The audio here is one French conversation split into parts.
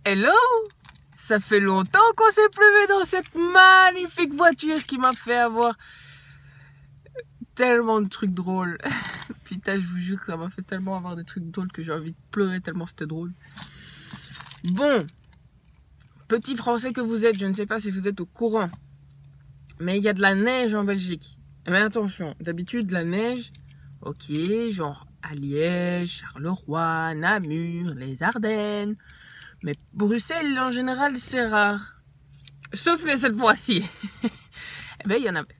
Hello! Ça fait longtemps qu'on s'est plus vu dans cette magnifique voiture qui m'a fait avoir tellement de trucs drôles. Putain, je vous jure que ça m'a fait tellement avoir des trucs drôles que j'ai envie de pleurer tellement c'était drôle. Bon, petit français que vous êtes, je ne sais pas si vous êtes au courant, mais il y a de la neige en Belgique. Mais attention, d'habitude la neige, ok, genre à Liège, Charleroi, Namur, les Ardennes. Mais Bruxelles, en général, c'est rare. Sauf que cette fois-ci. Eh bien, il y en avait.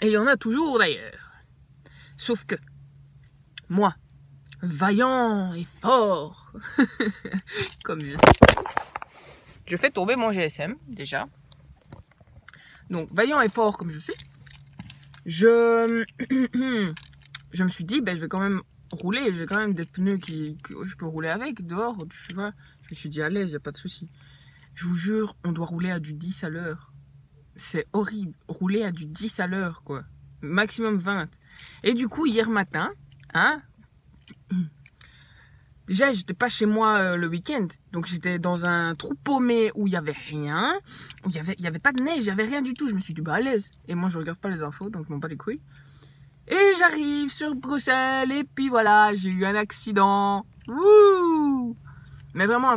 Et il y en a toujours, d'ailleurs. Sauf que, moi, vaillant et fort, comme je sais, je fais tomber mon GSM, déjà. Donc, vaillant et fort comme je suis, je me suis dit, ben, je vais quand même rouler. J'ai quand même des pneus que je peux rouler avec, dehors, tu vois. Je me suis dit, à l'aise, il n'y a pas de souci. Je vous jure, on doit rouler à du 10 à l'heure. C'est horrible. Rouler à du 10 à l'heure, quoi. Maximum 20. Et du coup, hier matin, hein, déjà, j'étais pas chez moi le week-end. Donc, j'étais dans un trou paumé où il n'y avait rien. Où il y avait pas de neige, il n'y avait rien du tout. Je me suis dit, bah, à l'aise. Et moi, je regarde pas les infos, donc je m'en bats les couilles. Et j'arrive sur Bruxelles, et puis voilà, j'ai eu un accident. Wouh! Mais vraiment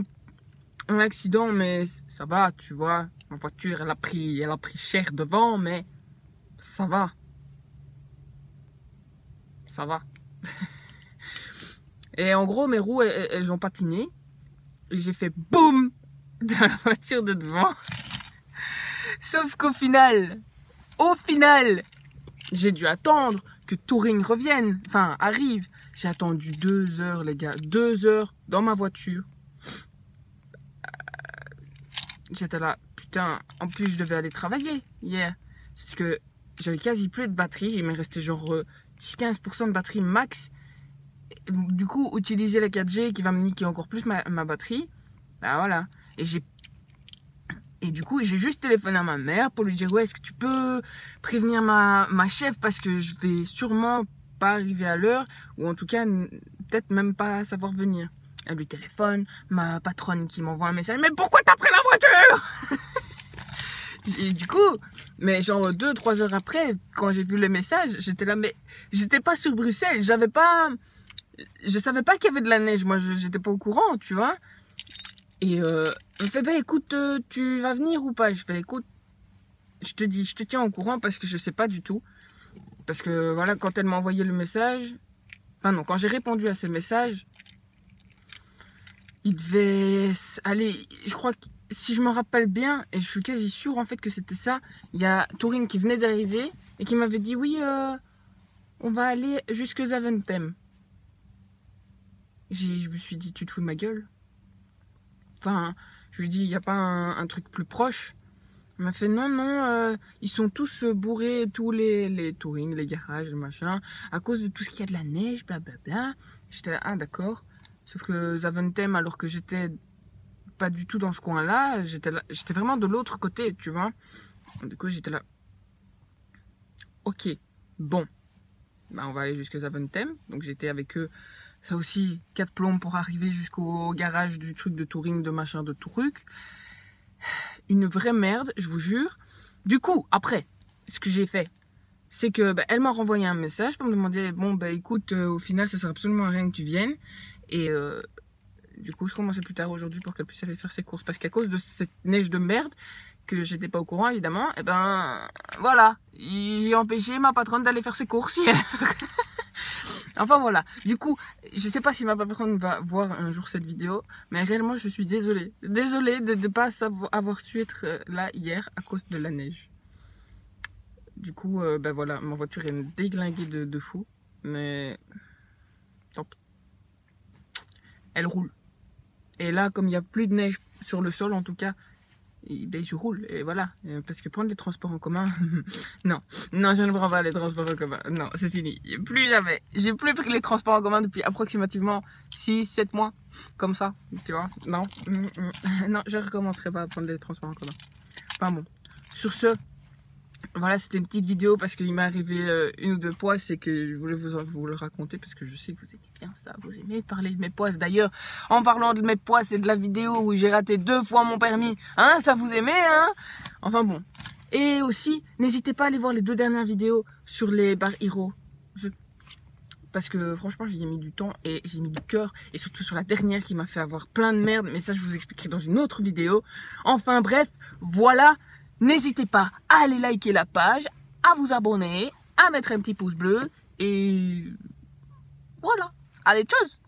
un accident, mais ça va, tu vois. Ma voiture, elle a pris cher devant, mais ça va. Ça va. Et en gros, mes roues, elles ont patiné. Et j'ai fait boum dans la voiture de devant. Sauf qu'au final, j'ai dû attendre que Touring revienne, enfin arrive. J'ai attendu 2 heures, les gars, 2 heures dans ma voiture. J'étais là, putain, en plus je devais aller travailler hier. Parce que j'avais quasi plus de batterie, il m'est resté genre 10-15% de batterie max. Du coup, utiliser la 4G qui va me niquer encore plus ma batterie. Bah voilà. Et du coup, j'ai juste téléphoné à ma mère pour lui dire, ouais, est-ce que tu peux prévenir ma chef parce que je vais sûrement pas arriver à l'heure, ou en tout cas, peut-être même pas savoir venir. Elle lui téléphone, ma patronne qui m'envoie un message, mais pourquoi t'as pris la voiture? Et du coup, mais genre 2-3 heures après, quand j'ai vu le message, j'étais là, mais j'étais pas sur Bruxelles, je savais pas qu'il y avait de la neige, moi j'étais pas au courant, tu vois. Et elle me fait, bah écoute, tu vas venir ou pas? Je fais, écoute, je te tiens au courant parce que je sais pas du tout. Parce que voilà, quand elle m'a envoyé le message, enfin non, quand j'ai répondu à ce message, il devait aller, je crois que si je me rappelle bien, et je suis quasi sûre en fait que c'était ça, il y a Touring qui venait d'arriver et qui m'avait dit, oui, on va aller jusque Zaventem. Je me suis dit, tu te fous de ma gueule? Enfin, je lui ai dit, il n'y a pas un truc plus proche? Il m'a fait, non, ils sont tous bourrés, tous les Touring, les garages, les machins, à cause de tout ce qu'il y a de la neige, blablabla. J'étais là, ah d'accord. Sauf que Zaventem, alors que j'étais pas du tout dans ce coin-là, j'étais vraiment de l'autre côté, tu vois. Du coup, j'étais là, ok, bon, bah, on va aller jusqu'à Zaventem. Donc j'étais avec eux, ça aussi, 4 plombs pour arriver jusqu'au garage du truc de Touring, de machin, de truc. Une vraie merde, je vous jure. Du coup, après, ce que j'ai fait, c'est que bah, elle m'a renvoyé un message pour me demander, bon, bah écoute, au final, ça sert absolument à rien que tu viennes. Et du coup, je commençais plus tard aujourd'hui pour qu'elle puisse aller faire ses courses. Parce qu'à cause de cette neige de merde, que j'étais pas au courant, évidemment, et ben, voilà. J'ai empêché ma patronne d'aller faire ses courses hier. Enfin voilà, du coup, je sais pas si ma patronne va voir un jour cette vidéo, mais réellement je suis désolée. Désolée de ne pas avoir su être là hier à cause de la neige. Du coup, ben voilà, ma voiture est déglinguée de fou, mais tant pis. Elle roule. Et là, comme il n'y a plus de neige sur le sol en tout cas, ben, je roule, et voilà. Parce que prendre les transports en commun, non, je ne prends pas les transports en commun, non, c'est fini, plus jamais. J'ai plus pris les transports en commun depuis approximativement 6-7 mois, comme ça, tu vois, non, non, je ne recommencerai pas à prendre les transports en commun. Enfin bon, sur ce, Voilà, c'était une petite vidéo parce qu'il m'est arrivé une ou deux poisses et que je voulais vous le raconter parce que je sais que vous aimez bien ça, vous aimez parler de mes poisses. D'ailleurs, en parlant de mes poisses et de la vidéo où j'ai raté 2 fois mon permis, hein, ça vous aimait, hein? Enfin bon. Et aussi, n'hésitez pas à aller voir les 2 dernières vidéos sur les Bar Hero. Parce que franchement, j'y ai mis du temps et j'ai mis du cœur. Et surtout sur la dernière qui m'a fait avoir plein de merde. Mais ça, je vous expliquerai dans une autre vidéo. Enfin bref, voilà. N'hésitez pas à aller liker la page, à vous abonner, à mettre un petit pouce bleu. Et voilà. Allez, tchuss!